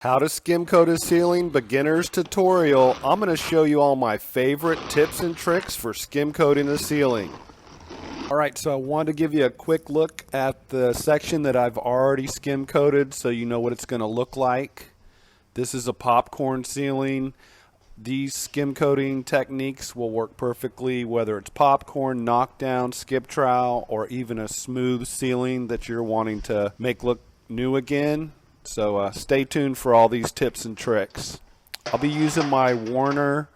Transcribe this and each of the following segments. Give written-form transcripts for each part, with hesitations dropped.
How to skim coat a ceiling beginner's tutorial. I'm going to show you all my favorite tips and tricks for skim coating a ceiling. Alright, so I wanted to give you a quick look at the section that I've already skim coated so you know what it's going to look like. This is a popcorn ceiling. These skim coating techniques will work perfectly whether it's popcorn, knockdown, skip trowel, or even a smooth ceiling that you're wanting to make look new again. So stay tuned for all these tips and tricks. I'll be using my Warner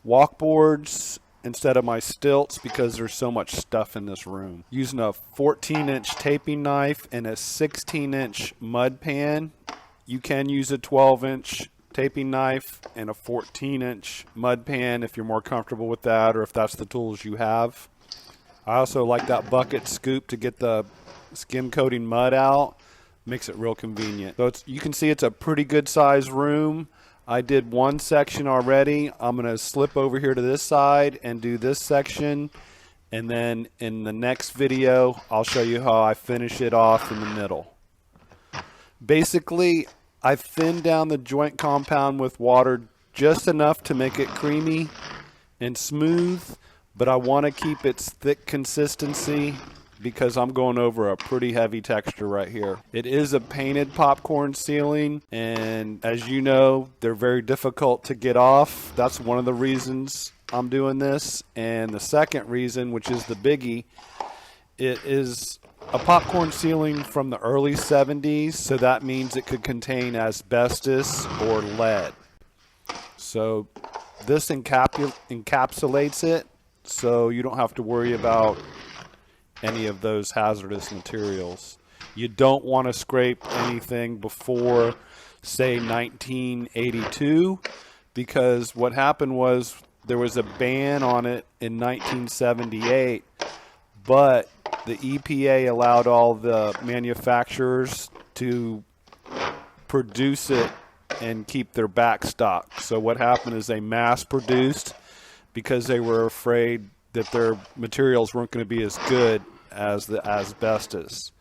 walkboards instead of my stilts because there's so much stuff in this room. Using a 14-inch taping knife and a 16-inch mud pan. You can use a 12-inch taping knife and a 14-inch mud pan if you're more comfortable with that or if that's the tools you have. I also like that bucket scoop to get the skim coating mud out. Makes it real convenient. So you can see it's a pretty good sized room. I did one section already. I'm going to slip over here to this side and do this section, and then in the next video I'll show you how I finish it off in the middle. Basically, I thinned down the joint compound with water just enough to make it creamy and smooth, but I want to keep its thick consistency because I'm going over a pretty heavy texture right here. It is a painted popcorn ceiling, and as you know, they're very difficult to get off. That's one of the reasons I'm doing this. And the second reason, which is the biggie, it is a popcorn ceiling from the early 70s, so that means it could contain asbestos or lead. So this encapsulates it, so you don't have to worry about any of those hazardous materials. You don't want to scrape anything before, say, 1982, because what happened was there was a ban on it in 1978, but the EPA allowed all the manufacturers to produce it and keep their back stock. So what happened is they mass produced because they were afraid that their materials weren't going to be as good as the asbestos.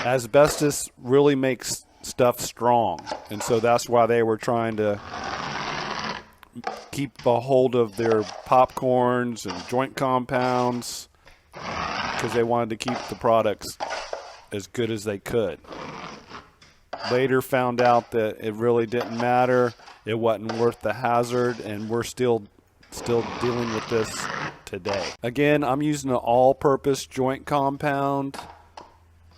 Asbestos really makes stuff strong, and so that's why they were trying to keep a hold of their popcorns and joint compounds because they wanted to keep the products as good as they could. Later found out that it really didn't matter, it wasn't worth the hazard, and we're still dealing with this today. Again, I'm using an all-purpose joint compound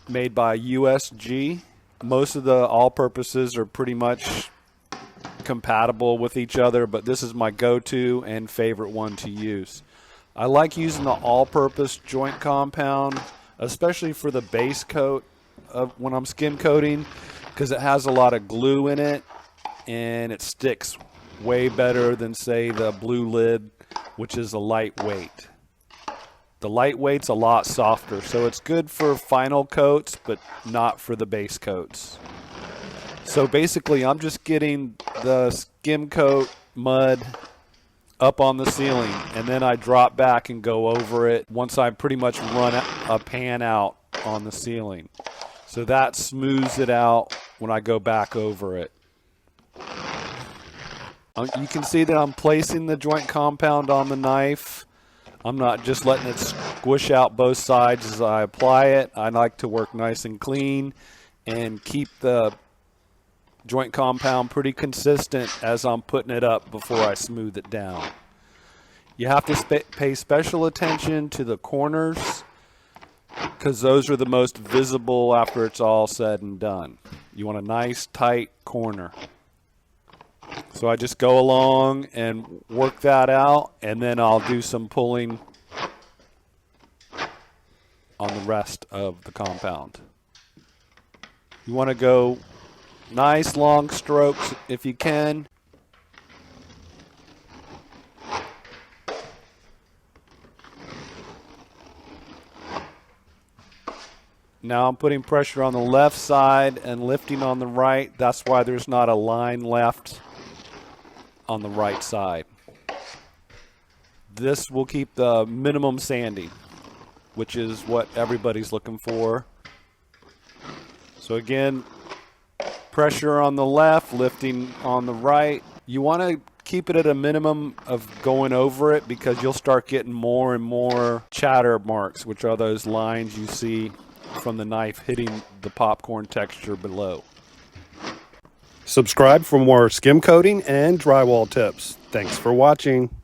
made by USG. Most of the all-purposes are pretty much compatible with each other, but this is my go-to and favorite one to use. I like using the all-purpose joint compound, especially for the base coat of when I'm skim coating, because it has a lot of glue in it and it sticks way better than, say, the blue lid, which is a lightweight. The lightweight's a lot softer, so it's good for final coats, but not for the base coats. So basically, I'm just getting the skim coat mud up on the ceiling, and then I drop back and go over it once I pretty much run a pan out on the ceiling. So that smooths it out when I go back over it. You can see that I'm placing the joint compound on the knife. I'm not just letting it squish out both sides as I apply it. I like to work nice and clean and keep the joint compound pretty consistent as I'm putting it up before I smooth it down. You have to pay special attention to the corners because those are the most visible after it's all said and done. You want a nice tight corner. So I just go along and work that out, and then I'll do some pulling on the rest of the compound. You want to go nice long strokes if you can. Now I'm putting pressure on the left side and lifting on the right. That's why there's not a line left on the right side. This will keep the minimum sanding, which is what everybody's looking for. So again, Pressure on the left, lifting on the right. You want to keep it at a minimum of going over it because you'll start getting more and more chatter marks, which are those lines you see from the knife hitting the popcorn texture below. Subscribe for more skim coating and drywall tips. Thanks for watching.